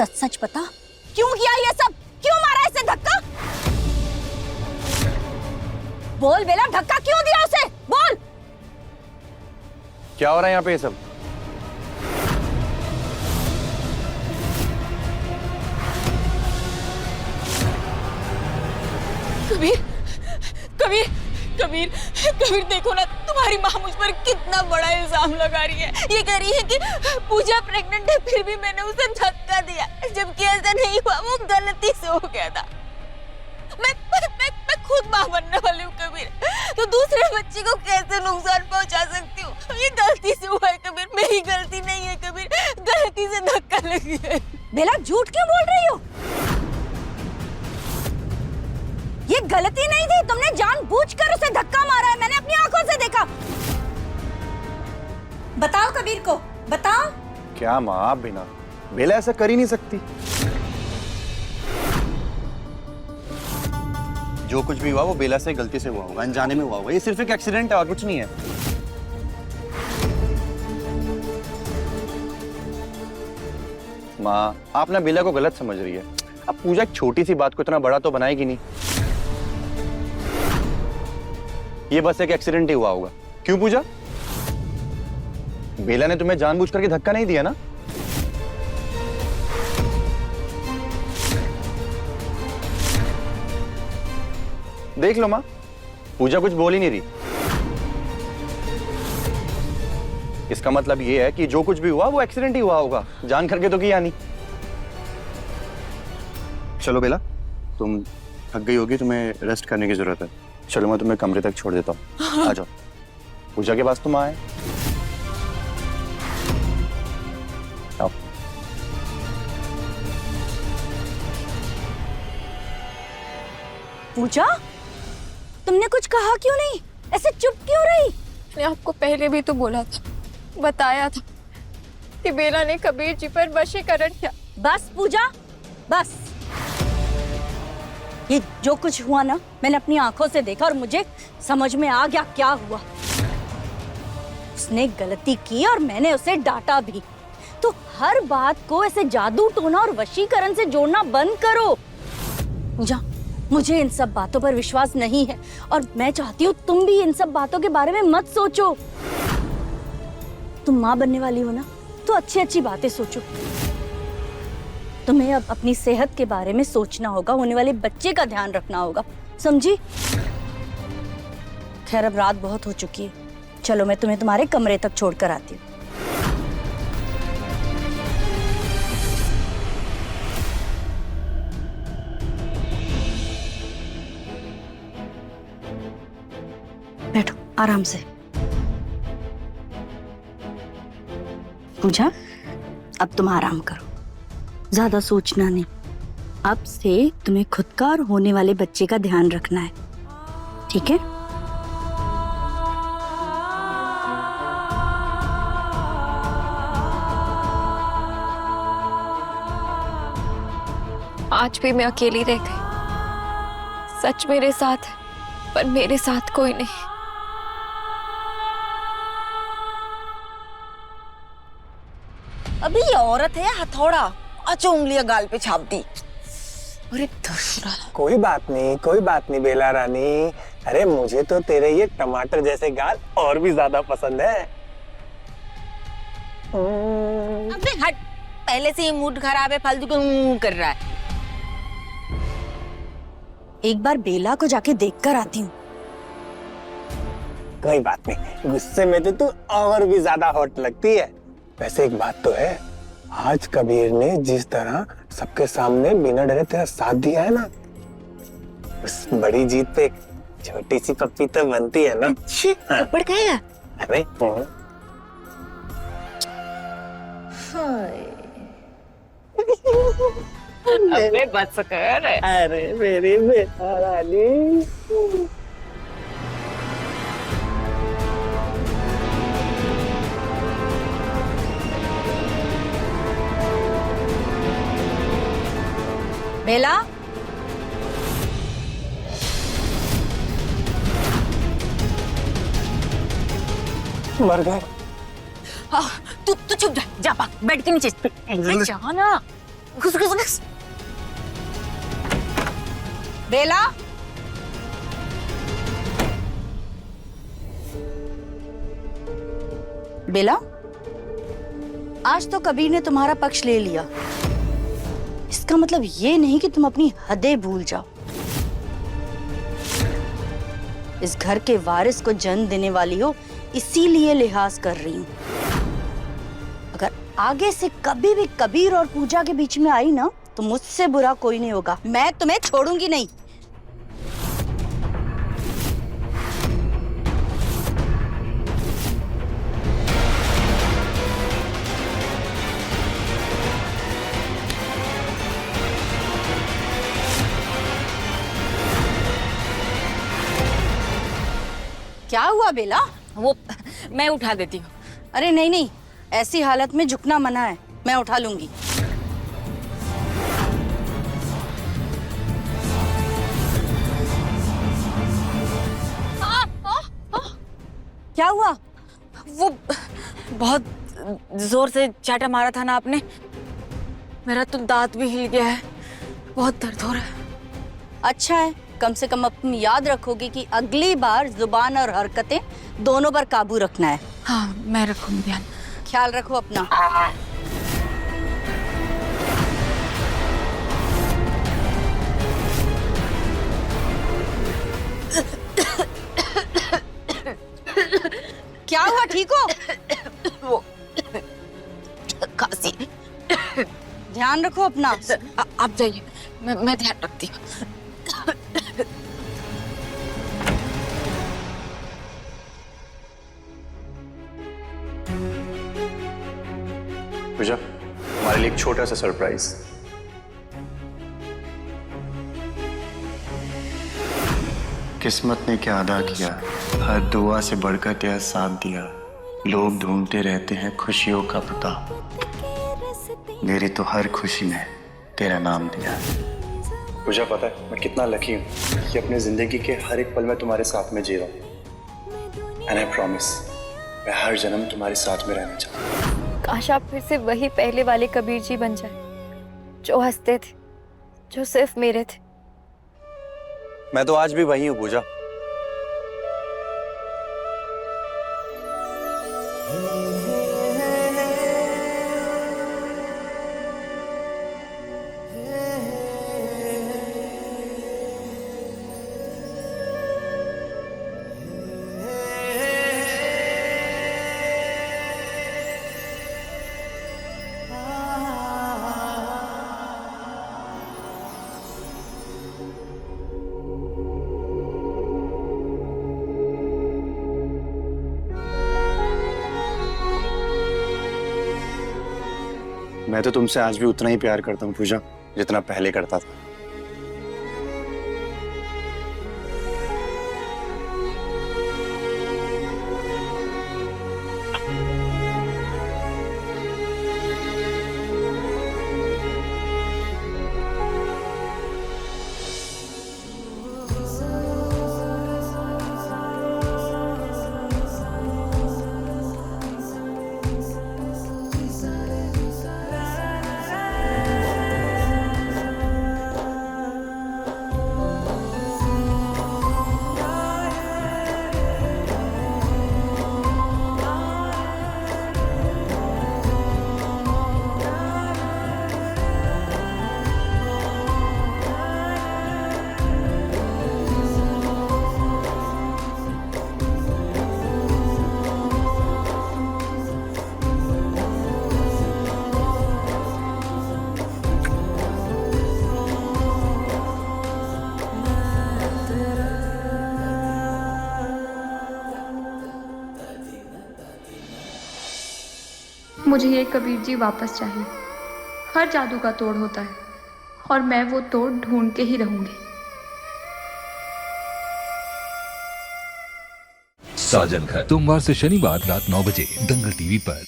सच सच बता, क्यों किया ये सब? क्यों मारा इसे धक्का? बोल बेला, धक्का क्यों दिया उसे? बोल। क्या हो रहा है यहाँ पे ये सब? कबीर, कबीर, कबीर, कबीर देखो ना, तुम्हारी माँ मुझ पर कितना बड़ा इल्जाम लगा रही है। ये कह रही है कि पूजा प्रेग्नेंट है, फिर भी मैंने उसे धक्का दिया, जबकि ऐसा नहीं हुआ, वो गलती से हो गया था। मैं खुद माँ बनने वाली हूँ कबीर, तो दूसरे बच्चे को कैसे नुकसान पहुँचा सकती हूँ? ये गलती से हुआ है कबीर, मेरी गलती नहीं है कबीर, गलती से धक्का लगी है। बेला, झूठ क्यों बोल रही हो? ये गलती नहीं थी, तुमने जानबूझकर उसे धक्का मारा है, मैंने अपनी आंखों से देखा। बताओ कबीर को, बताओ। क्या माँ, आप भी ना, बेला ऐसा कर ही नहीं सकती। जो कुछ भी हुआ वो बेला से गलती से हुआ होगा, अनजाने में हुआ होगा। ये सिर्फ एक एक्सीडेंट है और कुछ नहीं है। माँ, आप ना बेला को गलत समझ रही है। अब पूजा एक छोटी सी बात को इतना बड़ा तो बनाएगी नहीं। ये बस एक एक्सीडेंट ही हुआ होगा। क्यों पूजा? बेला ने तुम्हें जानबूझ करके धक्का नहीं दिया ना? देख लो माँ, पूजा कुछ बोल ही नहीं रही। इसका मतलब ये है कि जो कुछ भी हुआ वो एक्सीडेंट ही हुआ होगा, जान करके तो किया नहीं। चलो बेला, तुम थक गई होगी, तुम्हें रेस्ट करने की जरूरत है। चलो मैं तुम्हें कमरे तक छोड़ देता हूँ। आ जाओ, पूजा के पास तुम आए। आओ। पूजा, तुमने कुछ कहा क्यों नहीं? ऐसे चुप क्यों रही? मैंने आपको पहले भी तो बोला था, बताया था कि बेला ने कबीर जी पर वशीकरण किया। बस पूजा, बस। ये जो कुछ हुआ ना, मैंने अपनी आंखों से देखा और मुझे समझ में आ गया क्या हुआ। उसने गलती की और मैंने उसे डांटा भी। तो हर बात को ऐसे जादू टोना और वशीकरण से जोड़ना बंद करो। पूजा, मुझे इन सब बातों पर विश्वास नहीं है और मैं चाहती हूँ तुम भी इन सब बातों के बारे में मत सोचो। तुम माँ बनने वाली हो ना, तो अच्छी अच्छी बातें सोचो। तुम्हें अब अपनी सेहत के बारे में सोचना होगा, होने वाले बच्चे का ध्यान रखना होगा, समझी? खैर, अब रात बहुत हो चुकी है, चलो मैं तुम्हें तुम्हारे कमरे तक छोड़कर आती हूँ। बैठो आराम से। पूजा, अब तुम आराम करो, ज्यादा सोचना नहीं। अब से तुम्हें खुद का और होने वाले बच्चे का ध्यान रखना है, ठीक है? आज भी मैं अकेली रह गई। सच मेरे साथ है, पर मेरे साथ कोई नहीं। अभी ये औरत है हथौड़ा, अच्छा उंगलियां गाल पे छाप दी। अरे दशरा। कोई बात नहीं, कोई बात नहीं बेला रानी। अरे मुझे तो तेरे ये टमाटर जैसे गाल और भी ज्यादा पसंद है। अबे हट, पहले से ही मूड खराब है, फालतू को कर रहा है। एक बार बेला को जाके देखकर आती हूँ। कोई बात नहीं, गुस्से में तो तू और भी ज्यादा हॉट लगती है। वैसे एक बात तो है, आज कबीर ने जिस तरह सबके सामने बिना डरे तेरा साथ दिया है ना, उस बड़ी जीत पे एक छोटी सी पप्पी तो बनती है ना। थप्पड़ खाएगा? अरे अबे बस कर। अरे मेरी बेटा रानी। बेला, मर गए। तू चुप जा, जा भाग, बेड के नीचे जा ना। घुस घुस घुस। बेला, बेला, आज तो कबीर ने तुम्हारा पक्ष ले लिया। इसका मतलब ये नहीं कि तुम अपनी हदें भूल जाओ। इस घर के वारिस को जन्म देने वाली हो, इसीलिए लिहाज कर रही हूं। अगर आगे से कभी भी कबीर और पूजा के बीच में आई ना, तो मुझसे बुरा कोई नहीं होगा। मैं तुम्हें छोड़ूंगी नहीं। क्या हुआ बेला? वो मैं उठा देती हूँ। अरे नहीं नहीं, ऐसी हालत में झुकना मना है। मैं उठा लूंगी। क्या हुआ? वो बहुत जोर से चाटा मारा था ना आपने, मेरा तो दांत भी हिल गया है, बहुत दर्द हो रहा है। अच्छा है, कम से कम अब तुम याद रखोगी कि अगली बार जुबान और हरकतें दोनों पर काबू रखना है। हाँ, मैं रखूंगी ध्यान। ख्याल रखो अपना। क्या हुआ, ठीक हो? वो खांसी। ध्यान रखो अपना। आप जाइए, मैं ध्यान रखती हूँ। पूजा, हमारे लिए एक छोटा सा सरप्राइज। किस्मत ने क्या अदा किया, हर दुआ से बढ़कर तेरा साथ दिया। लोग ढूंढते रहते हैं खुशियों का पता, मेरी तो हर खुशी में तेरा नाम दिया। पूजा, पता है मैं कितना लकी हूँ कि अपनी जिंदगी के हर एक पल में तुम्हारे साथ में जी रहा हूँ। एंड आई प्रॉमिस, मैं हर जन्म तुम्हारे साथ में रहना चाहता हूँ। काश आप फिर से वही पहले वाले कबीर जी बन जाए, जो हंसते थे, जो सिर्फ मेरे थे। मैं तो आज भी वही हूँ पूजा। मैं तो तुमसे आज भी उतना ही प्यार करता हूँ पूजा, जितना पहले करता था। मुझे ये कबीर जी वापस चाहिए। हर जादू का तोड़ होता है और मैं वो तोड़ ढूंढ के ही रहूंगी। साजन घर सोमवार से शनिवार रात 9 बजे दंगल टीवी पर।